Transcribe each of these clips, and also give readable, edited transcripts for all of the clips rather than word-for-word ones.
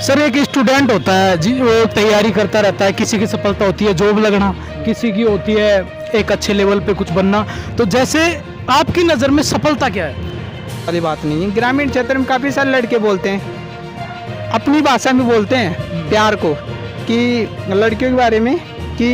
Sir एक student होता है जी, वो तैयारी करता रहता है, किसी की सफलता होती है जॉब लगना, किसी की होती है एक अच्छे लेवल पे कुछ बनना। तो जैसे आपकी नज़र में सफलता क्या है? वाली बात नहीं है। ग्रामीण क्षेत्र में काफ़ी सारे लड़के बोलते हैं, अपनी भाषा में बोलते हैं प्यार को, कि लड़कियों के बारे में कि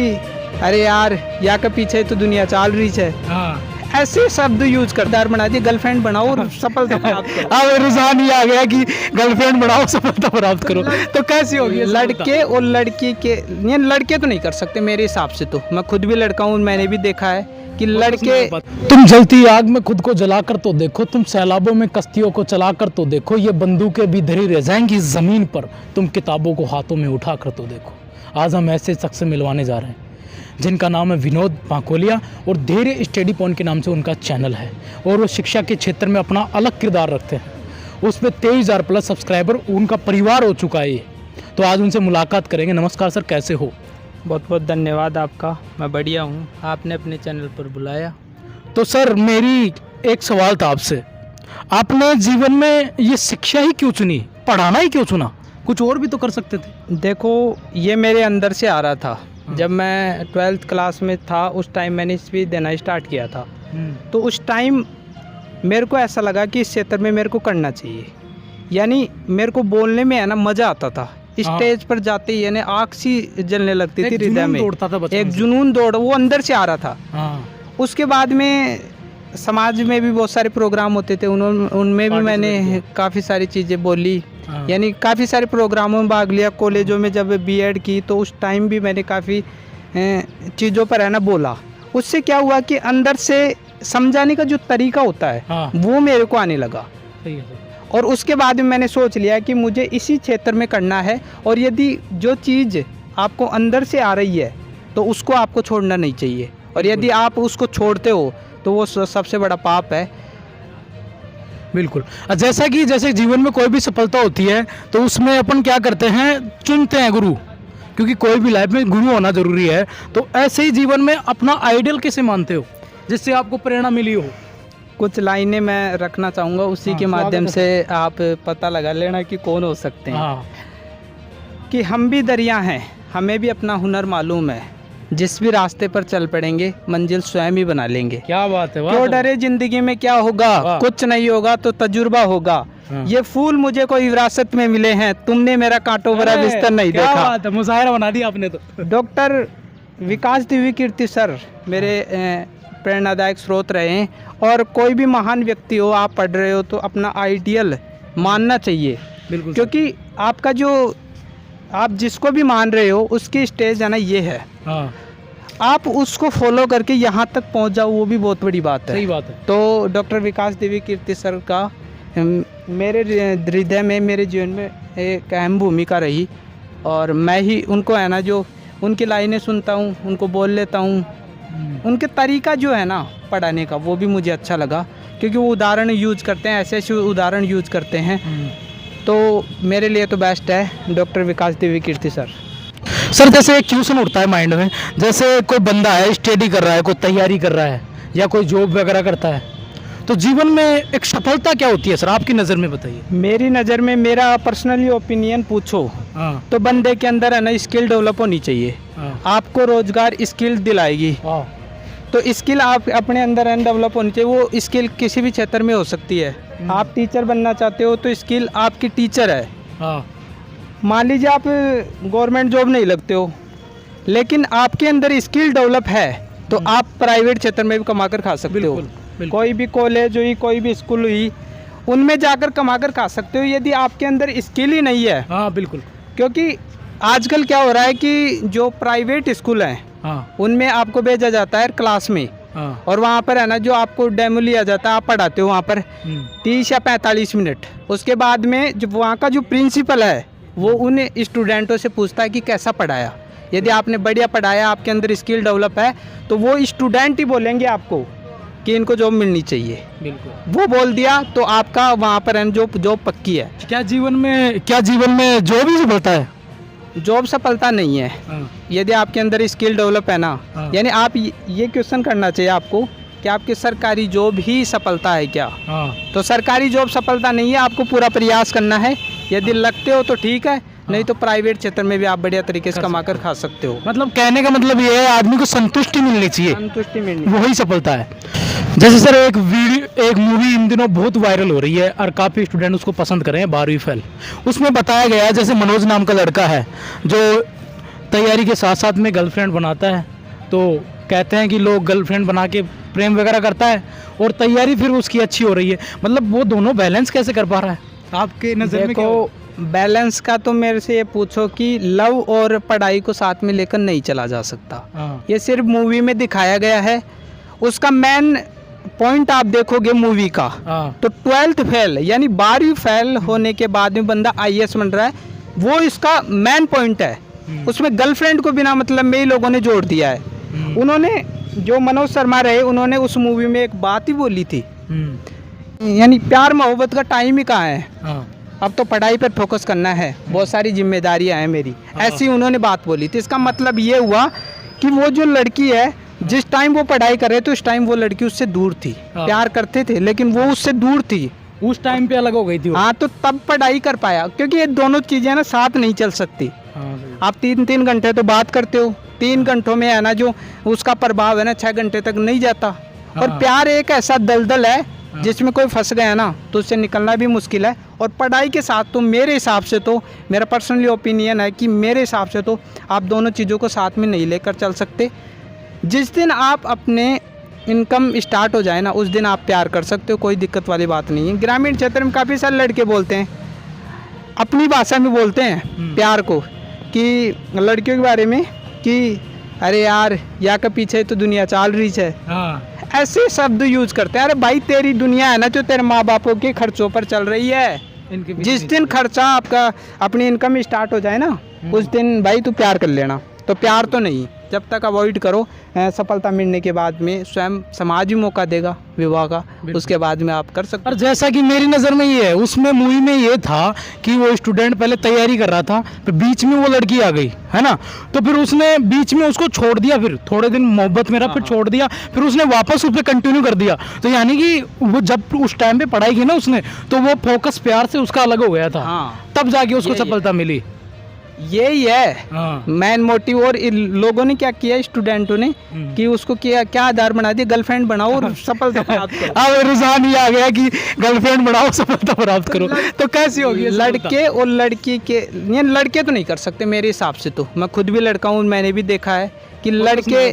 अरे यार या के पीछे तो दुनिया चाल रही है, हाँ, ऐसे शब्द यूज करदार बना दिए, गर्लफ्रेंड बनाओ और सफलता प्राप्त करो। अब रुझान ये आ गया कि गर्लफ्रेंड बढ़ाओ सफलता प्राप्त करो। तो कैसी होगी ये सफलता? लड़के और लड़की के ये लड़के तो नहीं कर सकते मेरे हिसाब से। तो मैं खुद भी लड़का हूँ, मैंने भी देखा है कि लड़के। तुम जलती आग में खुद को जलाकर तो देखो, तुम सैलाबों में कश्तियों को चलाकर तो देखो, ये बंदूकें भी धरी रह जाएंगी जमीन पर, तुम किताबों को हाथों में उठाकर तो देखो। आज हम ऐसे शख्स से मिलवाने जा रहे हैं जिनका नाम है विनोद पाकोलिया और धैर्य स्टडी पॉइंट के नाम से उनका चैनल है, और वो शिक्षा के क्षेत्र में अपना अलग किरदार रखते हैं। उस पर 23,000 प्लस सब्सक्राइबर, उनका परिवार हो चुका है ये। तो आज उनसे मुलाकात करेंगे। नमस्कार सर, कैसे हो? बहुत बहुत धन्यवाद आपका, मैं बढ़िया हूँ, आपने अपने चैनल पर बुलाया। तो सर मेरी एक सवाल था आपसे, आपने जीवन में ये शिक्षा ही क्यों चुनी, पढ़ाना ही क्यों चुना? कुछ और भी तो कर सकते थे। देखो ये मेरे अंदर से आ रहा था। जब मैं 12th क्लास में था उस टाइम मैंने स्पीच देना स्टार्ट किया था। तो उस टाइम मेरे को ऐसा लगा कि इस क्षेत्र में मेरे को करना चाहिए, यानी मेरे को बोलने में है ना मज़ा आता था। स्टेज पर जाते ही यानी आँख सी जलने लगती थी, हृदय में एक जुनून दौड़ वो अंदर से आ रहा था। उसके बाद में समाज में भी बहुत सारे प्रोग्राम होते थे, उनमें भी मैंने काफ़ी सारी चीज़ें बोली, यानी काफ़ी सारे प्रोग्रामों में भाग लिया। कॉलेजों में जब बीएड की तो उस टाइम भी मैंने काफ़ी चीज़ों पर है ना बोला। उससे क्या हुआ कि अंदर से समझाने का जो तरीका होता है वो मेरे को आने लगा। और उसके बाद में मैंने सोच लिया कि मुझे इसी क्षेत्र में करना है, और यदि जो चीज़ आपको अंदर से आ रही है तो उसको आपको छोड़ना नहीं चाहिए, और यदि आप उसको छोड़ते हो तो वो सबसे बड़ा पाप है। बिल्कुल। जैसे जीवन में कोई भी सफलता होती है तो उसमें अपन क्या करते हैं, चुनते हैं गुरु, क्योंकि कोई भी लाइफ में गुरु होना ज़रूरी है। तो ऐसे ही जीवन में अपना आइडियल कैसे मानते हो जिससे आपको प्रेरणा मिली हो? कुछ लाइनें मैं रखना चाहूँगा, उसी के माध्यम से आप पता लगा लेना कि कौन हो सकते हैं। कि हम भी दरिया हैं, हमें भी अपना हुनर मालूम है, जिस भी रास्ते पर चल पड़ेंगे मंजिल स्वयं ही बना लेंगे। क्या बात है, क्यों डरे, जिंदगी में क्या होगा, कुछ नहीं होगा तो तजुर्बा होगा। ये फूल मुझे कोई विरासत में मिले हैं, तुमने मेरा कांटों भरा बिस्तर नहीं देखा। क्या बात है, मुशायरा बना दिया आपने तो। डॉक्टर विकास द्विवेदी सर मेरे प्रेरणादायक स्रोत रहे हैं, और कोई भी महान व्यक्ति हो, आप पढ़ रहे हो तो अपना आइडियल मानना चाहिए। बिल्कुल, क्योंकि आपका जो आप जिसको भी मान रहे हो उसकी स्टेज है ना ये है। आप उसको फॉलो करके यहाँ तक पहुँच जाओ, वो भी बहुत बड़ी बात है। सही बात है। तो डॉक्टर विकास द्विवेदी सर का मेरे हृदय में, मेरे जीवन में एक अहम भूमिका रही, और मैं ही उनको है ना जो उनकी लाइनें सुनता हूँ, उनको बोल लेता हूँ। उनके तरीका जो है ना पढ़ाने का वो भी मुझे अच्छा लगा, क्योंकि वो उदाहरण यूज करते हैं, ऐसे ऐसे उदाहरण यूज करते हैं। तो मेरे लिए तो बेस्ट है डॉक्टर विकास द्विवेदी सर। सर जैसे एक क्वेश्चन उठता है माइंड में, जैसे कोई बंदा है स्टडी कर रहा है, कोई तैयारी कर रहा है, या कोई जॉब वगैरह करता है, तो जीवन में एक सफलता क्या होती है सर आपकी नज़र में, बताइए। मेरी नज़र में, मेरा पर्सनली ओपिनियन पूछो तो बंदे के अंदर है ना स्किल डेवलप होनी चाहिए। आपको रोजगार स्किल दिलाएगी, तो स्किल आप अपने अंदर डेवलप होनी चाहिए। वो स्किल किसी भी क्षेत्र में हो सकती है। आप टीचर बनना चाहते हो तो स्किल आपकी टीचर है। मान लीजिए आप गवर्नमेंट जॉब नहीं लगते हो, लेकिन आपके अंदर स्किल डेवलप है तो आप प्राइवेट क्षेत्र में भी कमा कर खा सकते हो। कोई भी कॉलेज हुई, कोई भी स्कूल हुई, उनमें जाकर कमा कर खा सकते हो यदि आपके अंदर स्किल ही नहीं है। बिल्कुल। क्योंकि आजकल क्या हो रहा है कि जो प्राइवेट स्कूल हैं उनमें आपको भेजा जाता है क्लास में, और वहाँ पर है ना जो आपको डेमो लिया जाता है, आप पढ़ाते हो वहाँ पर 30 या 45 मिनट। उसके बाद में जो वहाँ का जो प्रिंसिपल है वो उन स्टूडेंटों से पूछता है कि कैसा पढ़ाया। यदि आपने बढ़िया पढ़ाया, आपके अंदर स्किल डेवलप है, तो वो स्टूडेंट ही बोलेंगे आपको कि इनको जॉब मिलनी चाहिए। बिल्कुल। वो बोल दिया तो आपका वहाँ पर जॉब पक्की है। क्या जीवन में जॉब ही सफलता है? जॉब सफलता नहीं है। यदि आपके अंदर स्किल डेवलप है ना, यानी आप ये क्वेश्चन करना चाहिए आपको कि आपकी सरकारी जॉब ही सफलता है क्या? तो सरकारी जॉब सफलता नहीं है, आपको पूरा प्रयास करना है। यदि लगते हो तो ठीक है, नहीं तो प्राइवेट क्षेत्र में भी आप बढ़िया तरीके से कमा कर खा सकते हो। मतलब कहने का मतलब ये है आदमी को संतुष्टि मिलनी चाहिए, संतुष्टि मिलनी, वही सफलता है। जैसे सर एक मूवी इन दिनों बहुत वायरल हो रही है और काफ़ी स्टूडेंट उसको पसंद कर रहे हैं, 12वीं फेल। उसमें बताया गया है जैसे मनोज नाम का लड़का है जो तैयारी के साथ साथ में गर्लफ्रेंड बनाता है, तो कहते हैं कि लोग गर्लफ्रेंड बना के प्रेम वगैरह करता है और तैयारी फिर उसकी अच्छी हो रही है। मतलब वो दोनों बैलेंस कैसे कर पा रहा है आपके नज़र में? देखो बैलेंस का तो मेरे से ये पूछो कि लव और पढ़ाई को साथ में लेकर नहीं चला जा सकता। ये सिर्फ मूवी में दिखाया गया है। उसका मेन पॉइंट आप देखोगे मूवी का तो 12th फेल यानी 12वीं फेल होने के बाद में बंदा IAS बन रहा है, वो इसका मेन पॉइंट है। उसमें गर्लफ्रेंड को बिना मतलब में ही लोगों ने जोड़ दिया है। उन्होंने जो मनोज शर्मा रहे उन्होंने उस मूवी में एक बात ही बोली थी, यानी प्यार मोहब्बत का टाइम ही कहाँ है, अब तो पढ़ाई पर फोकस करना है, बहुत सारी जिम्मेदारियां हैं मेरी, ऐसी उन्होंने बात बोली थी। इसका मतलब ये हुआ कि वो जो लड़की है जिस टाइम वो पढ़ाई कर रहे थे उस टाइम वो लड़की उससे दूर थी, प्यार करते थे लेकिन वो उससे दूर थी, उस टाइम पे अलग हो गई थी। हाँ, तो तब पढ़ाई कर पाया, क्योंकि ये दोनों चीजें ना साथ नहीं चल सकती। आप 3-3 घंटे तो बात करते हो, 3 घंटों में है ना जो उसका प्रभाव है ना 6 घंटे तक नहीं जाता। और प्यार एक ऐसा दलदल है जिसमें कोई फंस गया ना तो उससे निकलना भी मुश्किल है। और पढ़ाई के साथ तो मेरे हिसाब से तो मेरा पर्सनली ओपिनियन है कि मेरे हिसाब से तो आप दोनों चीज़ों को साथ में नहीं लेकर चल सकते। जिस दिन आप अपने इनकम स्टार्ट हो जाए ना उस दिन आप प्यार कर सकते हो, कोई दिक्कत वाली बात नहीं है। ग्रामीण क्षेत्र में काफ़ी सारे लड़के बोलते हैं, अपनी भाषा में बोलते हैं प्यार को, कि लड़कियों के बारे में कि अरे यार या के पीछे तो दुनिया चाल रही है, ऐसे शब्द यूज करते हैं। अरे भाई तेरी दुनिया है ना जो तेरे माँ बापों के खर्चों पर चल रही है, जिस दिन खर्चा आपका अपनी इनकम स्टार्ट हो जाए ना उस दिन भाई तू प्यार कर लेना। तो प्यार तो नहीं, जब तक अवॉइड करो, सफलता मिलने के बाद में स्वयं समाज भी मौका देगा विवाह का, उसके बाद में आप कर सकते। और जैसा कि मेरी नज़र में ये है, उसमें मूवी में ये था कि वो स्टूडेंट पहले तैयारी कर रहा था, फिर बीच में वो लड़की आ गई है ना, तो फिर उसने बीच में उसको छोड़ दिया, फिर थोड़े दिन मोहब्बत में रहा, फिर छोड़ दिया, फिर उसने वापस उस पर कंटिन्यू कर दिया। तो यानी कि वो जब उस टाइम पे पढ़ाई की ना उसने, तो वो फोकस प्यार से उसका अलग हो गया था, तब जाके उसको सफलता मिली। यही है मैन मोटिव। और लोगों ने क्या किया स्टूडेंटों ने कि उसको क्या आधार बना दिया, गर्लफ्रेंड बनाओ और सफलता प्राप्त करो। अब रुझान ये आ गया कि गर्लफ्रेंड बनाओ सफलता प्राप्त करो, तो कैसी होगी लड़के और लड़की के, ये लड़के तो नहीं कर सकते मेरे हिसाब से। तो मैं खुद भी लड़का हूँ, मैंने भी देखा है कि लड़के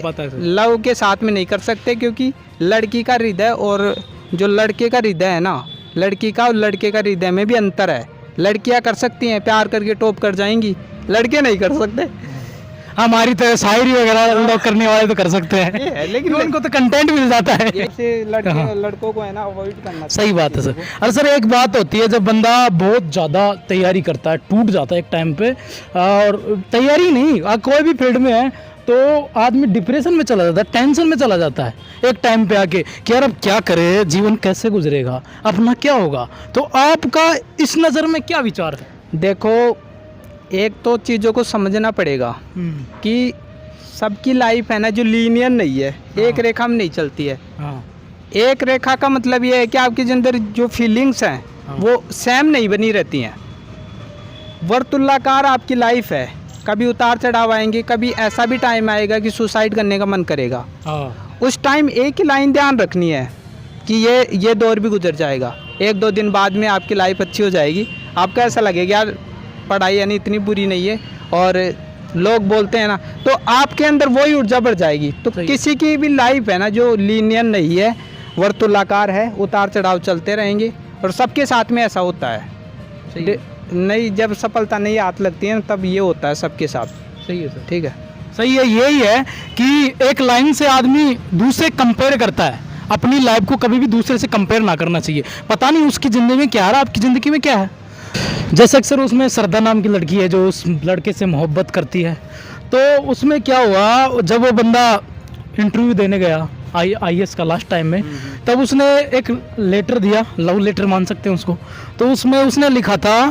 लव के साथ में नहीं कर सकते, क्योंकि लड़की का हृदय और जो लड़के का हृदय है ना, लड़की का और लड़के का हृदय में भी अंतर है। लड़कियां कर सकती हैं, प्यार करके टॉप कर जाएंगी, लड़के नहीं कर सकते। हमारी तरह शायरी वगैरह लोग करने वाले तो कर सकते हैं, लेकिन उनको तो कंटेंट मिल जाता है। ऐसे लड़कों को है ना अवॉइड करना। सही बात है सर। और सर एक बात होती है, जब बंदा बहुत ज़्यादा तैयारी करता है, टूट जाता है एक टाइम पे, और तैयारी नहीं कोई भी फील्ड में है, तो आदमी डिप्रेशन में चला जाता है, टेंशन में चला जाता है एक टाइम पे आके कि यार अब क्या करे, जीवन कैसे गुजरेगा, अपना क्या होगा। तो आपका इस नज़र में क्या विचार है? देखो, एक तो चीज़ों को समझना पड़ेगा कि सबकी लाइफ है ना जो लीनियर नहीं है, एक रेखा में नहीं चलती है। एक रेखा का मतलब ये है कि आपके अंदर जो फीलिंग्स हैं वो सेम नहीं बनी रहती हैं। वर्तुलाकार आपकी लाइफ है, कभी उतार चढ़ाव आएंगे, कभी ऐसा भी टाइम आएगा कि सुसाइड करने का मन करेगा। उस टाइम एक ही लाइन ध्यान रखनी है कि ये दौर भी गुजर जाएगा, 1-2 दिन बाद में आपकी लाइफ अच्छी हो जाएगी। आपको ऐसा लगेगा यार पढ़ाई यानी इतनी बुरी नहीं है, और लोग बोलते हैं ना, तो आपके अंदर वही ऊर्जा बढ़ जाएगी। तो किसी की भी लाइफ है ना जो लीनियर नहीं है, वर्तुलाकार है, उतार चढ़ाव चलते रहेंगे, और सबके साथ में ऐसा होता है। नहीं, जब सफलता नहीं हाथ लगती है तब ये होता है सबके साथ। सही है सर, ठीक है, सही है। यही है कि एक लाइन से आदमी दूसरे कंपेयर करता है, अपनी लाइफ को कभी भी दूसरे से कंपेयर ना करना चाहिए। पता नहीं उसकी ज़िंदगी में क्या है, आपकी ज़िंदगी में क्या है। जैसे अक्सर उसमें श्रद्धा नाम की लड़की है जो उस लड़के से मोहब्बत करती है, तो उसमें क्या हुआ, जब वो बंदा इंटरव्यू देने गया IAS का लास्ट टाइम में, तब उसने एक लेटर दिया, लव लेटर मान सकते हैं उसको। तो उसमें उसने लिखा था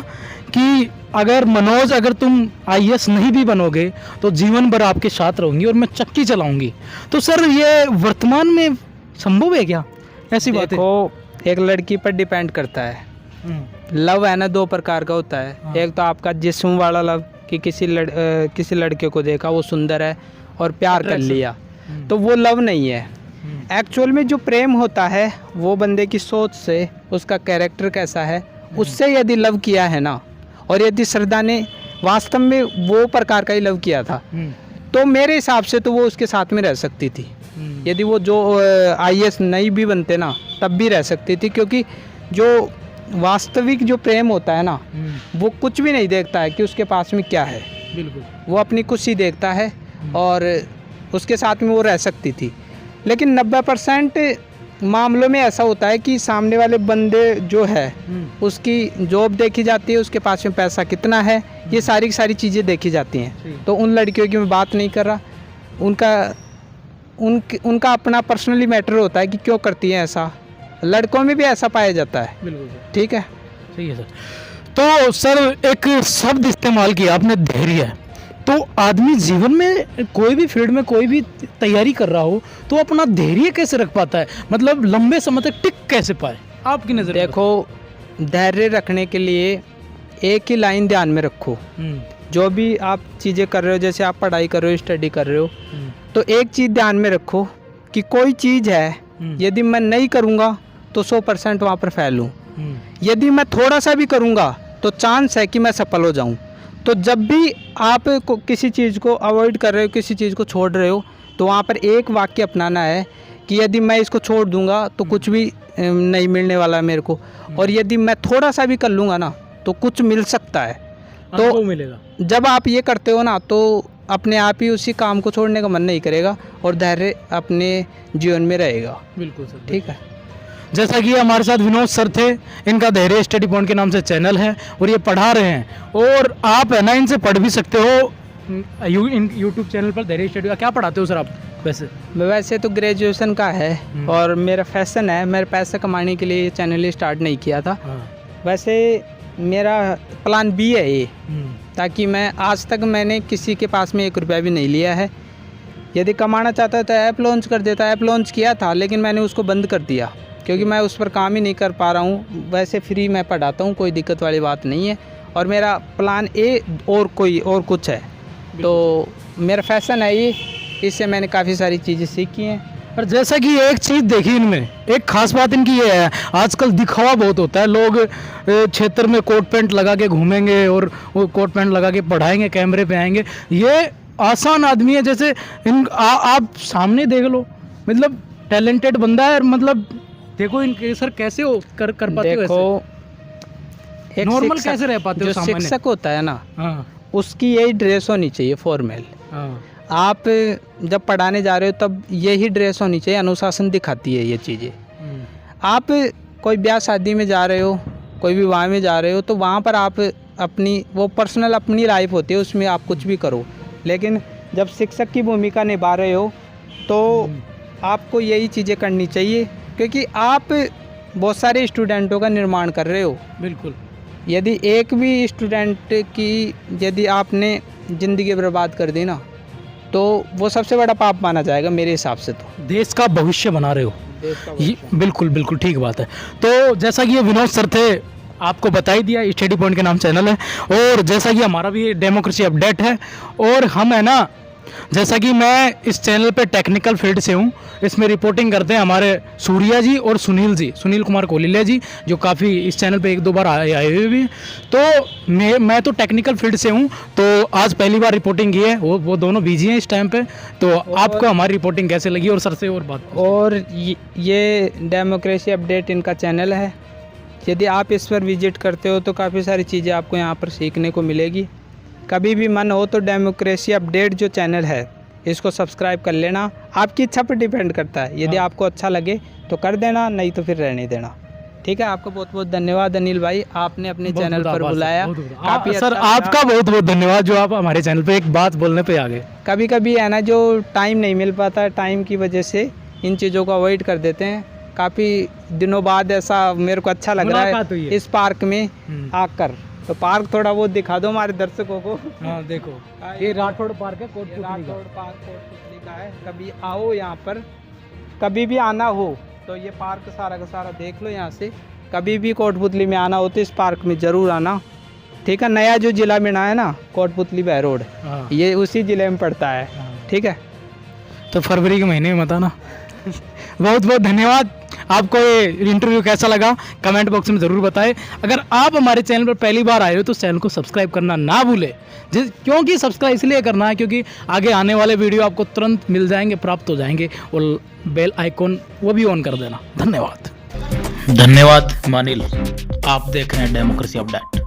कि अगर मनोज, अगर तुम IAS नहीं भी बनोगे तो जीवन भर आपके साथ रहूंगी और मैं चक्की चलाऊंगी। तो सर ये वर्तमान में संभव है क्या ऐसी बात है? देखो, एक लड़की पर डिपेंड करता है लव है ना, दो प्रकार का होता है। हाँ। एक तो आपका जिस्म वाला लव, कि किसी लड़के को देखा वो सुंदर है और प्यार कर Attraction। लिया, तो वो लव नहीं है। एक्चुअल में जो प्रेम होता है वो बंदे की सोच से, उसका कैरेक्टर कैसा है, उससे यदि लव किया है ना, और यदि श्रद्धा ने वास्तव में वो प्रकार का ही लव किया था, तो मेरे हिसाब से तो वो उसके साथ में रह सकती थी। यदि वो जो IAS नहीं भी बनते ना, तब भी रह सकती थी, क्योंकि जो वास्तविक जो प्रेम होता है ना, वो कुछ भी नहीं देखता है कि उसके पास में क्या है, बिल्कुल। वो अपनी खुशी देखता है, और उसके साथ में वो रह सकती थी। लेकिन 90% मामलों में ऐसा होता है कि सामने वाले बंदे जो है उसकी जॉब देखी जाती है, उसके पास में पैसा कितना है, ये सारी की सारी चीज़ें देखी जाती हैं। तो उन लड़कियों की मैं बात नहीं कर रहा, उनका अपना पर्सनली मैटर होता है कि क्यों करती हैं ऐसा। लड़कों में भी ऐसा पाया जाता है। बिल्कुल सर, ठीक है। सही है सर। तो सर एक शब्द इस्तेमाल किया आपने, धैर्य। तो आदमी जीवन में कोई भी फील्ड में कोई भी तैयारी कर रहा हो तो अपना धैर्य कैसे रख पाता है, मतलब लंबे समय तक टिक कैसे पाए आपकी नज़र में? देखो, धैर्य रखने के लिए एक ही लाइन ध्यान में रखो। जो भी आप चीज़ें कर रहे हो, जैसे आप पढ़ाई कर रहे हो, स्टडी कर रहे हो, तो एक चीज़ ध्यान में रखो कि कोई चीज़ है, यदि मैं नहीं करूँगा तो 100% वहाँ पर फेल हूँ। यदि मैं थोड़ा सा भी करूँगा तो चांस है कि मैं सफल हो जाऊँ। तो जब भी आप किसी चीज़ को अवॉइड कर रहे हो, किसी चीज़ को छोड़ रहे हो, तो वहाँ पर एक वाक्य अपनाना है कि यदि मैं इसको छोड़ दूँगा तो कुछ भी नहीं मिलने वाला है मेरे को, और यदि मैं थोड़ा सा भी कर लूँगा ना तो कुछ मिल सकता है। तो मिलेगा। जब आप ये करते हो ना, तो अपने आप ही उसी काम को छोड़ने का मन नहीं करेगा और धैर्य अपने जीवन में रहेगा। बिल्कुल सर, ठीक है। जैसा कि हमारे साथ विनोद सर थे, इनका धैर्य स्टडी पॉइंट के नाम से चैनल है और ये पढ़ा रहे हैं, और आप है ना इनसे पढ़ भी सकते हो यूट्यूब चैनल पर धैर्य स्टडी। क्या पढ़ाते हो सर आप वैसे? तो ग्रेजुएशन का है और मेरा फैशन है, मेरे पैसे कमाने के लिए ये चैनल स्टार्ट नहीं किया था। वैसे मेरा प्लान बी है ये, ताकि मैं आज तक मैंने किसी के पास में 1 रुपया भी नहीं लिया है। यदि कमाना चाहता तो ऐप लॉन्च कर देता। ऐप लॉन्च किया था लेकिन मैंने उसको बंद कर दिया, क्योंकि मैं उस पर काम ही नहीं कर पा रहा हूँ। वैसे फ्री मैं पढ़ाता हूँ, कोई दिक्कत वाली बात नहीं है, और मेरा प्लान ए और कुछ है। तो मेरा फैशन है ये, इससे मैंने काफ़ी सारी चीज़ें सीखी हैं। और जैसा कि एक चीज़ देखी इनमें, एक खास बात इनकी ये है, आजकल दिखावा बहुत होता है। लोग क्षेत्र में कोट पैंट लगा के घूमेंगे और वो कोट पैंट लगा के पढ़ाएंगे, कैमरे पे आएंगे। ये आसान आदमी है, जैसे आप सामने देख लो, मतलब टैलेंटेड बंदा है। मतलब देखो इनके सर कैसे हो कर पाते हो, देखो एक नॉर्मल कैसे रह पाते हो जो सामान्य? शिक्षक होता है ना, हाँ, उसकी यही ड्रेस होनी चाहिए, फॉर्मल। हाँ, आप जब पढ़ाने जा रहे हो तब यही ड्रेस होनी चाहिए, अनुशासन दिखाती है ये चीज़ें। आप कोई ब्याह शादी में जा रहे हो, कोई विवाह में जा रहे हो, तो वहाँ पर आप अपनी वो पर्सनल अपनी लाइफ होती है, उसमें आप कुछ भी करो। लेकिन जब शिक्षक की भूमिका निभा रहे हो तो आपको यही चीज़ें करनी चाहिए, क्योंकि आप बहुत सारे स्टूडेंटों का निर्माण कर रहे हो। बिल्कुल। यदि एक भी स्टूडेंट की यदि आपने ज़िंदगी बर्बाद कर दी ना, तो वो सबसे बड़ा पाप माना जाएगा मेरे हिसाब से। तो देश का भविष्य बना रहे हो, ये बिल्कुल बिल्कुल ठीक बात है। तो जैसा कि ये विनोद सर थे, आपको बता ही दिया, स्टडी पॉइंट के नाम चैनल है, और जैसा कि हमारा भी डेमोक्रेसी अपडेट है, और हम है ना, जैसा कि मैं इस चैनल पे टेक्निकल फील्ड से हूँ, इसमें रिपोर्टिंग करते हैं हमारे सूर्या जी और सुनील कुमार कोलिलिया जी, जो काफ़ी इस चैनल पे 1-2 बार आए हुए भी हैं। तो मैं तो टेक्निकल फील्ड से हूँ, तो आज पहली बार रिपोर्टिंग की है। वो दोनों बिजी हैं इस टाइम पे। तो आपको हमारी रिपोर्टिंग कैसे लगी, और सर से और बात? और ये डेमोक्रेसी अपडेट इनका चैनल है, यदि आप इस पर विजिट करते हो तो काफ़ी सारी चीज़ें आपको यहाँ पर सीखने को मिलेगी। कभी भी मन हो तो डेमोक्रेसी अपडेट जो चैनल है, इसको सब्सक्राइब कर लेना। आपकी इच्छा पर डिपेंड करता है, यदि आपको अच्छा लगे तो कर देना, नहीं तो फिर रहने देना। ठीक है। आपको बहुत बहुत धन्यवाद अनिल भाई, आपने अपने चैनल पर बुलाया। काफ़ी सर आपका बहुत बहुत धन्यवाद, जो आप हमारे चैनल पे एक बात बोलने पे आ गए। कभी कभी है ना, जो टाइम नहीं मिल पाता, टाइम की वजह से इन चीज़ों को अवॉइड कर देते हैं। काफ़ी दिनों बाद ऐसा मेरे को अच्छा लग रहा है इस पार्क में आकर। तो पार्क थोड़ा बहुत दिखा दो हमारे दर्शकों को। हाँ देखो, ये राठौड़ पार्क है, राठौड़ पार्क कोटपुतली का है। कभी आओ यहाँ पर, कभी भी आना हो तो ये पार्क सारा का सारा देख लो यहाँ से। कभी भी कोटपुतली में आना हो तो इस पार्क में ज़रूर आना, ठीक है। नया जो ज़िला बना है ना कोटपुतली बाय रोड, हाँ। ये उसी ज़िले में पड़ता है, ठीक है। तो फरवरी के महीने में बताना। बहुत बहुत धन्यवाद। आपको ये इंटरव्यू कैसा लगा कमेंट बॉक्स में ज़रूर बताएं। अगर आप हमारे चैनल पर पहली बार आए हो तो चैनल को सब्सक्राइब करना ना भूलें। क्योंकि सब्सक्राइब इसलिए करना है क्योंकि आगे आने वाले वीडियो आपको तुरंत मिल जाएंगे, प्राप्त हो जाएंगे, और बेल आइकॉन वो भी ऑन कर देना। धन्यवाद। धन्यवाद मानिल। आप देख रहे हैं डेमोक्रेसी अपडेट।